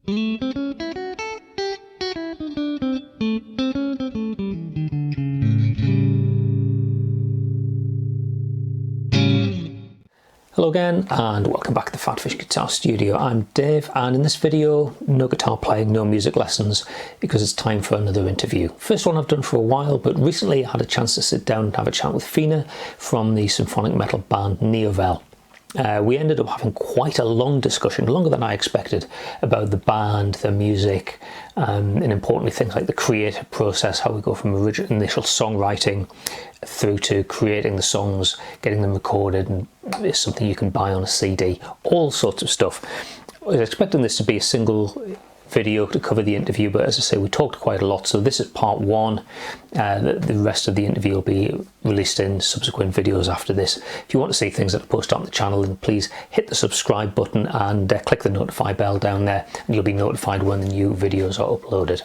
Hello again and welcome back to the PhatPhish Guitar Studio. I'm Dave, and in this video, no guitar playing, no music lessons, because it's time for another interview. First one I've done for a while, but recently I had a chance to sit down and have a chat with Fiene from the symphonic metal band Niovel. We ended up having quite a long discussion, longer than I expected, about the band, the music, and importantly things like the creative process, how we go from initial songwriting through to creating the songs, getting them recorded, and it's something you can buy on a CD, all sorts of stuff. I was expecting this to be a single video to cover the interview, but as I say, we talked quite a lot, so this is part one. The rest of the interview will be released in subsequent videos after this. If you want to see things that I post on the channel, then please hit the subscribe button and click the notify bell down there, and you'll be notified when the new videos are uploaded.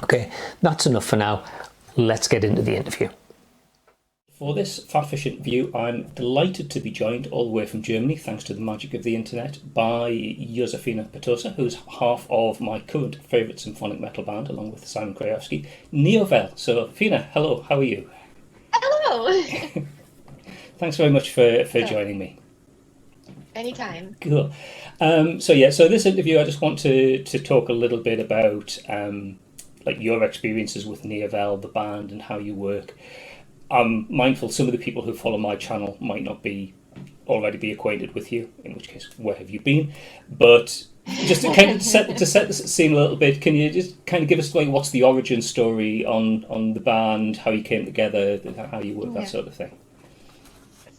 Okay, that's enough for now. Let's get into the interview. For this PhatPhish interview, I'm delighted to be joined all the way from Germany, thanks to the magic of the internet, by Fiene, who's half of my current favourite symphonic metal band, along with Simon Krajewski, Niovel. So, Fiene, hello, how are you? Hello! Thanks very much for joining me. Anytime. Cool. So this interview, I just want to talk a little bit about like your experiences with Niovel, the band, and how you work. I'm mindful some of the people who follow my channel might not already be acquainted with you, in which case, where have you been? But just to kind of set the scene a little bit, can you just kind of give us like what's the origin story on the band, how you came together, how you work, that sort of thing?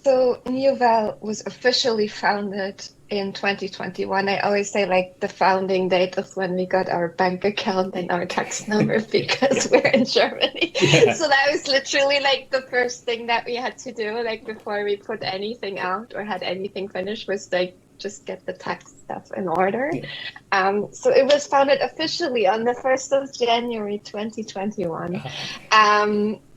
So Niovel was officially founded in 2021. I always say like the founding date of when we got our bank account and our tax number because we're in Germany. Yeah. So that was literally like the first thing that we had to do, like before we put anything out or had anything finished, was like just get the tax stuff in order. Yeah. So it was founded officially on the 1st of January 2021.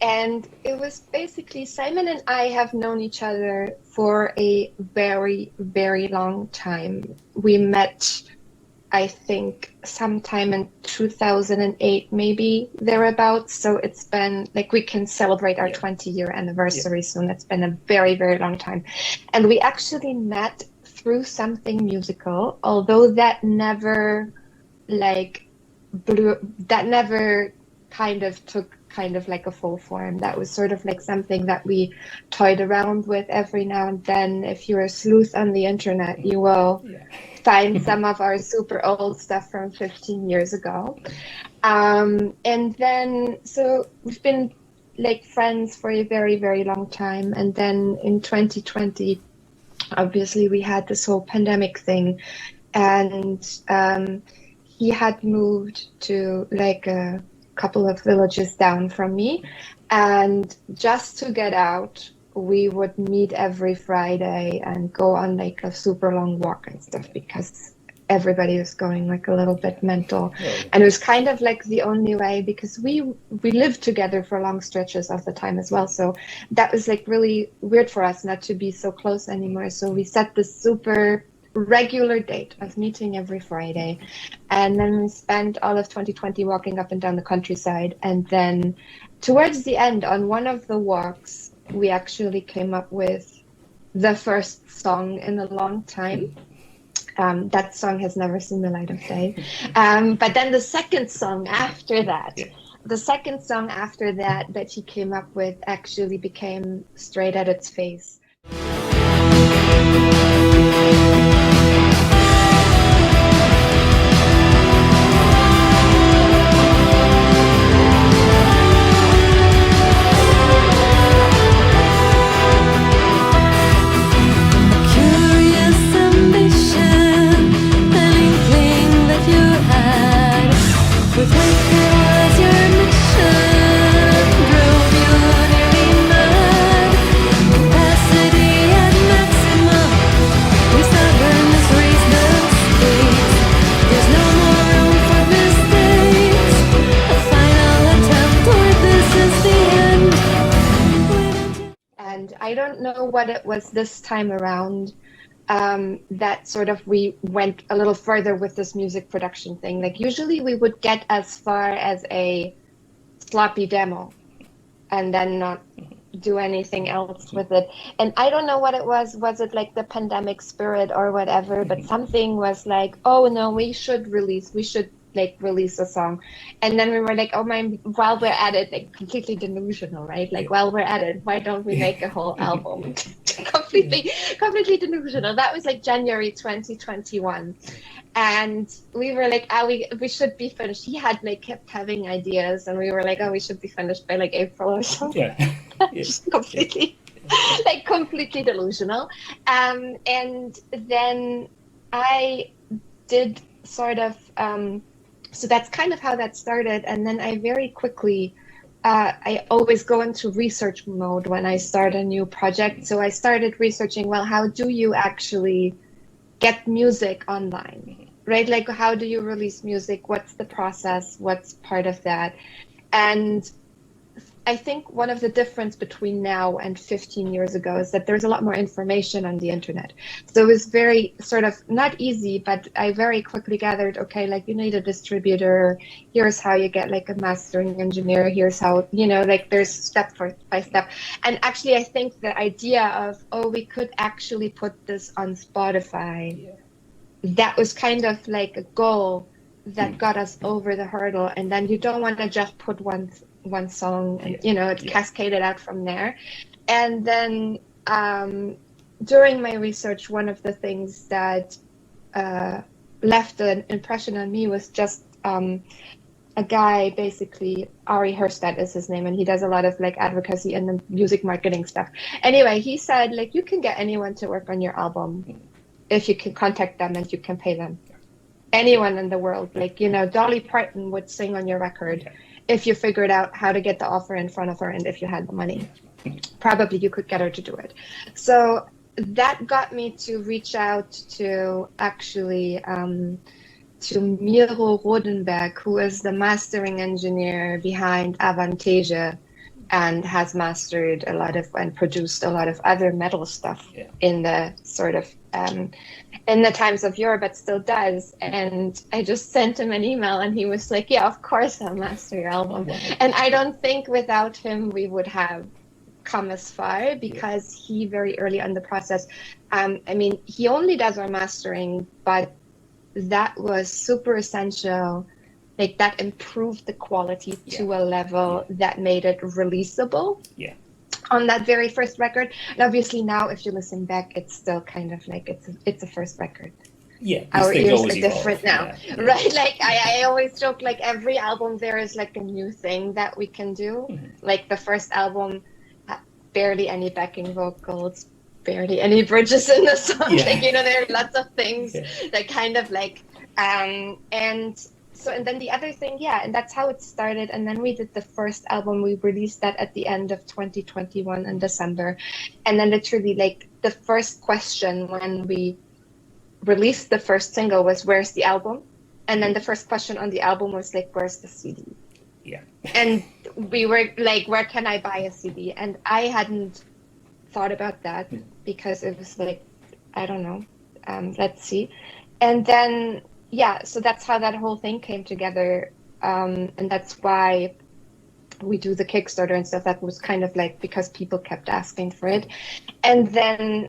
And it was basically, Simon and I have known each other for a very, very long time. We met, I think, sometime in 2008, maybe thereabouts. So it's been like, we can celebrate our 20-year anniversary soon. It's been a very, very long time. And we actually met through something musical, although that never kind of took kind of like a full form. That was sort of like something that we toyed around with every now and then. If you're a sleuth on the internet, you will find some of our super old stuff from 15 years ago. And then, so we've been like friends for a very, very long time. And then in 2020, obviously we had this whole pandemic thing, and he had moved to like a couple of villages down from me, and just to get out we would meet every Friday and go on like a super long walk and stuff, because everybody was going like a little bit mental. And it was kind of like the only way, because we lived together for long stretches of the time as well, so that was like really weird for us not to be so close anymore. So we set this super regular date of meeting every Friday, and then we spent all of 2020 walking up and down the countryside. And then towards the end, on one of the walks, we actually came up with the first song in a long time. That song has never seen the light of day. But then the second song after that, that he came up with actually became Straight at Its Face. I don't know what it was this time around, that sort of we went a little further with this music production thing. Like usually we would get as far as a sloppy demo and then not do anything else with it. And I don't know what it was. Was it like the pandemic spirit or whatever? But something was like, oh no, we should like release a song. And then we were like, oh my, while we're at it, like completely delusional, right? Like while we're at it, why don't we make a whole album? completely delusional. That was like January 2021. And we were like, oh, we should be finished. He had like kept having ideas, and we were like, oh, we should be finished by like April or something. Yeah. Just completely, like completely delusional. And then I did sort of, so that's kind of how that started. And then I very quickly, I always go into research mode when I start a new project. So I started researching, well, how do you actually get music online, right? Like, how do you release music? What's the process? What's part of that? And I think one of the difference between now and 15 years ago is that there's a lot more information on the internet. So it was very sort of not easy, but I very quickly gathered, okay, like you need a distributor. Here's how you get like a mastering engineer. Here's how, like there's step by step. And actually, I think the idea of, oh, we could actually put this on Spotify, that was kind of like a goal that got us over the hurdle. And then you don't want to just put one song and it cascaded out from there. And then during my research, one of the things that left an impression on me was just a guy, basically Ari Herstad is his name, and he does a lot of like advocacy and the music marketing stuff. Anyway, he said like you can get anyone to work on your album if you can contact them and you can pay them. Anyone in the world, like Dolly Parton would sing on your record if you figured out how to get the offer in front of her, and if you had the money, probably you could get her to do it. So that got me to reach out to actually to Miro Rodenberg, who is the mastering engineer behind Avantasia and has mastered a lot of and produced a lot of other metal stuff in the sort of in the times of yore, but still does. And I just sent him an email and he was like, yeah, of course I'll master your album. Oh, wow. And I don't think without him we would have come as far, because he very early in the process, I mean, he only does our mastering, but that was super essential. Like that improved the quality to a level that made it releasable. Yeah. On that very first record. And obviously now if you listen back, it's still kind of like it's a first record. Yeah, our ears are different now, right? Like I always joke, like every album there is like a new thing that we can do. Like the first album had barely any backing vocals, barely any bridges in the song. Like there are lots of things that kind of like and then the other thing, and that's how it started. And then we did the first album. We released that at the end of 2021 in December. And then literally like the first question when we released the first single was, where's the album? And then the first question on the album was like, where's the CD? Yeah. And we were like, where can I buy a CD? And I hadn't thought about that because it was like, I don't know, let's see. And then so that's how that whole thing came together. And that's why we do the Kickstarter and stuff. That was kind of like because people kept asking for it. And then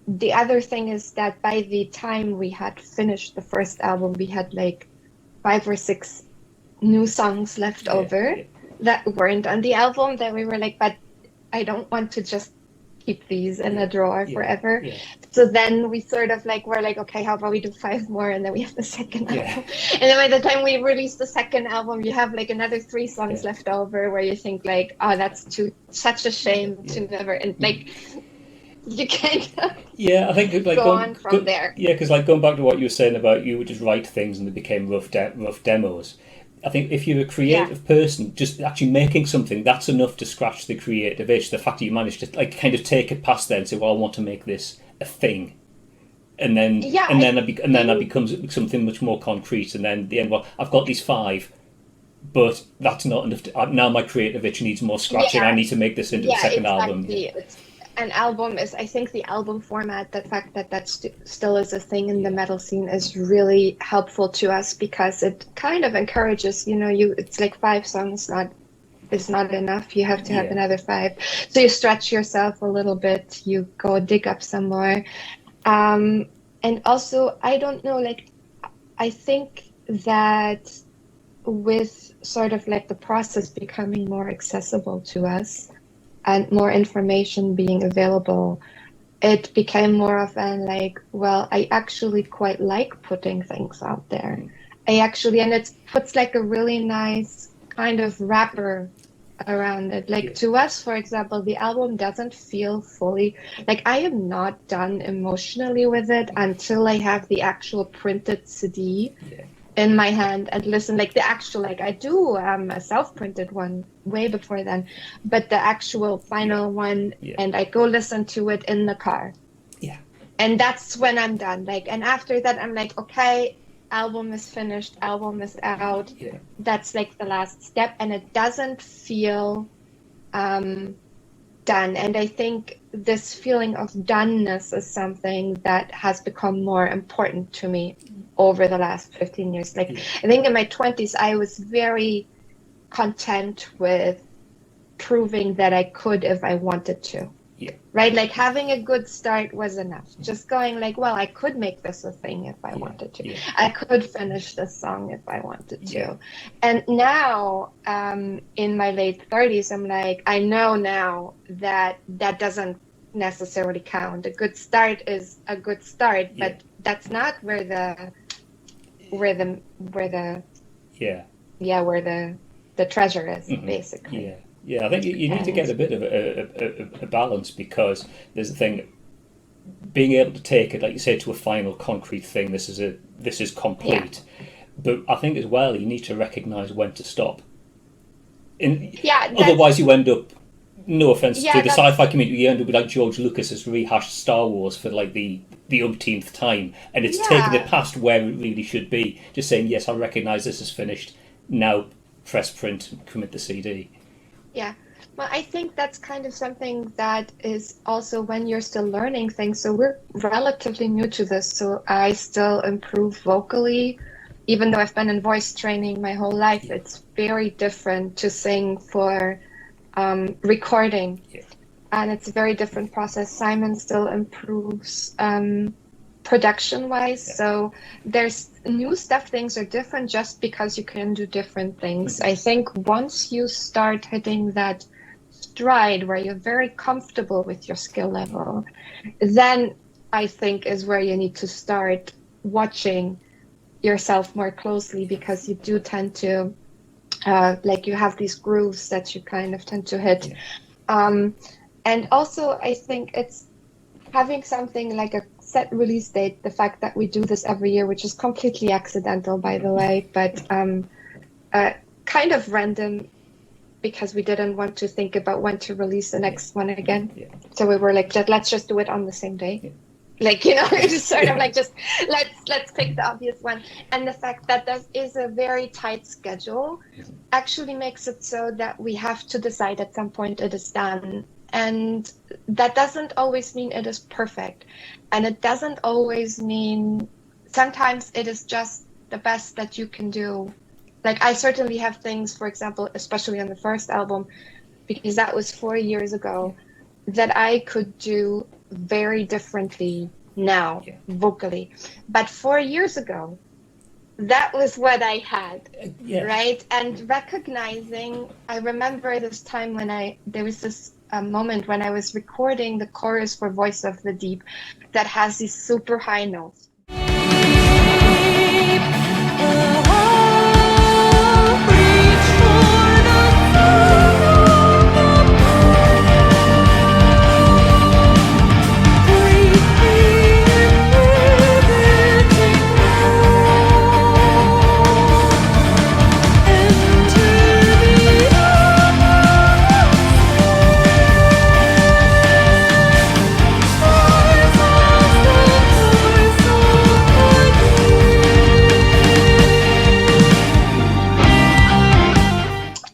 the other thing is that by the time we had finished the first album, we had like 5 or 6 new songs left over that weren't on the album, that we were like, but I don't want to just keep these in a drawer forever. So then we sort of like were like, okay, how about we do 5 more, and then we have the second album. And then by the time we release the second album, you have like another 3 songs left over, where you think like, oh, that's such a shame to never, and like you kind of I think like go on from there. Because like going back to what you were saying about you would just write things and they became rough demos. I think if you're a creative person, just actually making something, that's enough to scratch the creative itch. The fact that you managed to like kind of take it past there and say, well, I want to make this a thing, and then that becomes something much more concrete. And then at the end, well, I've got these 5, but that's not enough. Now my creative itch needs more scratching. I need to make this into a second album. an album is, I think the album format, the fact that that still is a thing in the metal scene is really helpful to us because it kind of encourages, it's like 5 songs is not enough. You have to have another 5. So you stretch yourself a little bit, you go dig up some more. And also, I don't know, like, I think that with sort of like the process becoming more accessible to us and more information being available, it became more of an like, well, I actually quite like putting things out there. And it puts like a really nice kind of wrapper around it. Like to us, for example, the album doesn't feel fully like I am not done emotionally with it until I have the actual printed CD in my hand and listen, like the actual, like I do a self-printed one way before then, but the actual final one, and I go listen to it in the car. Yeah. And that's when I'm done. Like, and after that, I'm like, okay, album is finished, album is out. Yeah. That's like the last step, and it doesn't feel done. And I think this feeling of doneness is something that has become more important to me over the last 15 years. Like, I think in my 20s, I was very content with proving that I could if I wanted to. Yeah. Right? Like having a good start was enough. Just going like, well, I could make this a thing if I wanted to. I could finish this song if I wanted to. And now, in my late 30s, I'm like, I know now that that doesn't necessarily count. A good start is a good start, but that's not where the treasure is, basically. Yeah. Yeah, I think you need to get a bit of a balance, because there's a thing, being able to take it, like you say, to a final concrete thing. This is complete, but I think as well you need to recognise when to stop. Otherwise, you end up. No offense to the sci-fi community, you end up with like George Lucas's rehashed Star Wars for like the umpteenth time, and it's taken it past where it really should be. Just saying, yes, I recognise this is finished. Now press print and commit the CD. Yeah, well, I think that's kind of something that is also when you're still learning things. So we're relatively new to this, so I still improve vocally. Even though I've been in voice training my whole life, it's very different to sing for recording. And it's a very different process. Simon still improves production-wise, so there's new stuff. Things are different just because you can do different things. I think once you start hitting that stride where you're very comfortable with your skill level, then I think is where you need to start watching yourself more closely, because you do tend to like you have these grooves that you kind of tend to hit. And also I think it's having something like a set release date, the fact that we do this every year, which is completely accidental, by the way, but kind of random, because we didn't want to think about when to release the next one again. So we were like, let's just do it on the same day. Like, just sort of like, just let's pick the obvious one. And the fact that there is a very tight schedule actually makes it so that we have to decide at some point it is done. And that doesn't always mean it is perfect. And it doesn't always mean, sometimes it is just the best that you can do. Like I certainly have things, for example, especially on the first album, because that was 4 years ago, that I could do very differently now, vocally. But 4 years ago, that was what I had, right? And recognizing, I remember this time when there was this moment when I was recording the chorus for Voice of the Deep that has these super high notes.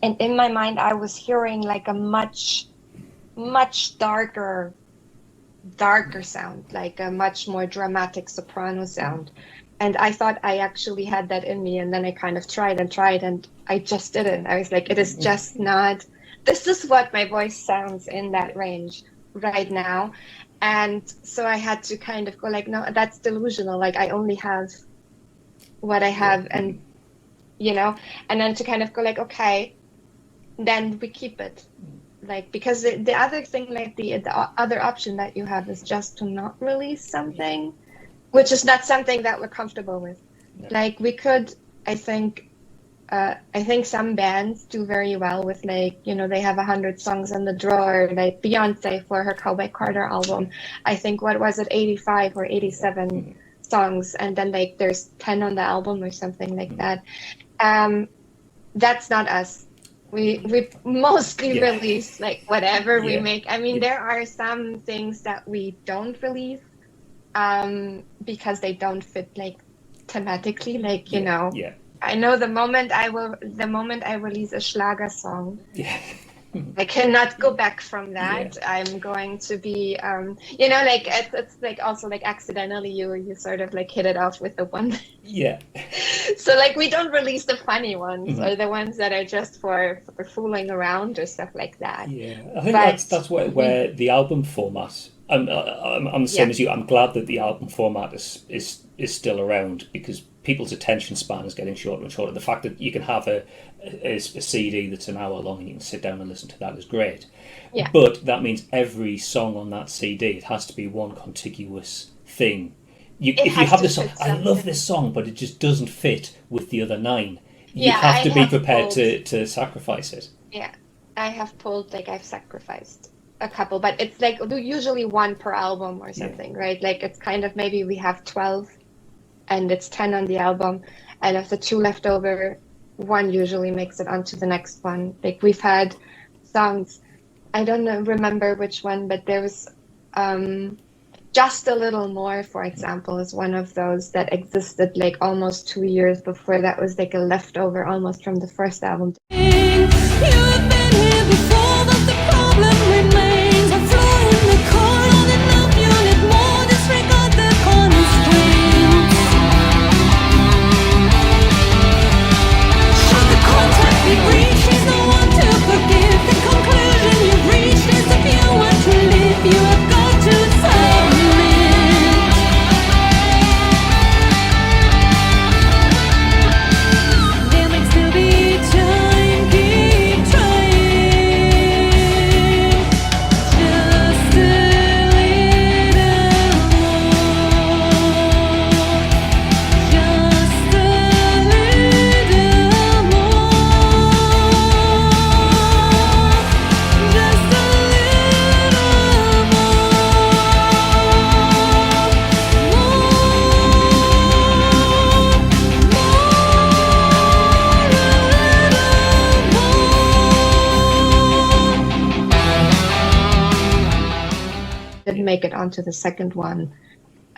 And in my mind, I was hearing like a much, much darker darker sound, like a much more dramatic soprano sound. And I thought I actually had that in me, and then I kind of tried and I just didn't. I was like, it is just not, this is what my voice sounds in that range right now. And so I had to kind of go like, no, that's delusional. Like I only have what I have, and and then to kind of go like, okay, then we keep it. Like, because the other thing, like the other option that you have is just to not release something, which is not something that we're comfortable with. No. Like we could, I think some bands do very well with like, they have 100 songs in the drawer, like Beyonce for her Cowboy Carter album. I think, what was it, 85 or 87 songs, and then like there's 10 on the album or something like that. That's not us. We mostly release like whatever we make. I mean, there are some things that we don't release because they don't fit like thematically, like I know the moment I release a Schlager song, I cannot go back from that. I'm going to be like it's like also like accidentally you sort of like hit it off with the one. So like we don't release the funny ones or the ones that are just for fooling around or stuff like that. I think that's where the album format. I'm the same as you. I'm glad that the album format is still around, because people's attention span is getting shorter and shorter. The fact that you can have a CD that's an hour long and you can sit down and listen to that is great. But that means every song on that CD, it has to be one contiguous thing. If you have this song, I love this song, but it just doesn't fit with the other 9. You have to be prepared to sacrifice it. Yeah, I have I've sacrificed a couple, but it's like usually one per album or something, right? Like it's kind of, maybe we have 12 and it's 10 on the album, and of the 2 left over, 1 usually makes it onto the next one. Like we've had songs, I don't remember which one, but there was Just a Little More, for example, is one of those that existed like almost 2 years before. That was like a leftover almost from the first album. You've been here before, but the problem remains. I'm flying the core on an up unit, more disregard the constraints. Should the contact be breached, she's no one to forgive. The conclusion you've reached is if you want to live, you have got to submit. There might still be time, keep trying. Just a little more. Just a little more. Just a Didn't make it onto the second one,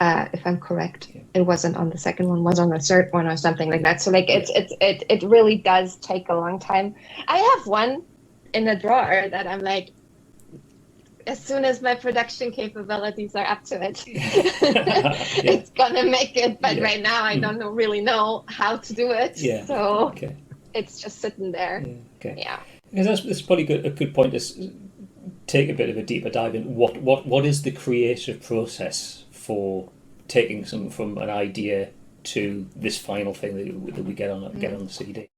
if I'm correct. It wasn't on the second one, was on the third one or something like that. So like it really does take a long time. I have one in the drawer that I'm like, as soon as my production capabilities are up to it, it's gonna make it. But right now I don't really know how to do it. So it's just sitting there. Because that's probably a good point to take a bit of a deeper dive in. What is the creative process for taking something from an idea to this final thing that we get on the CD?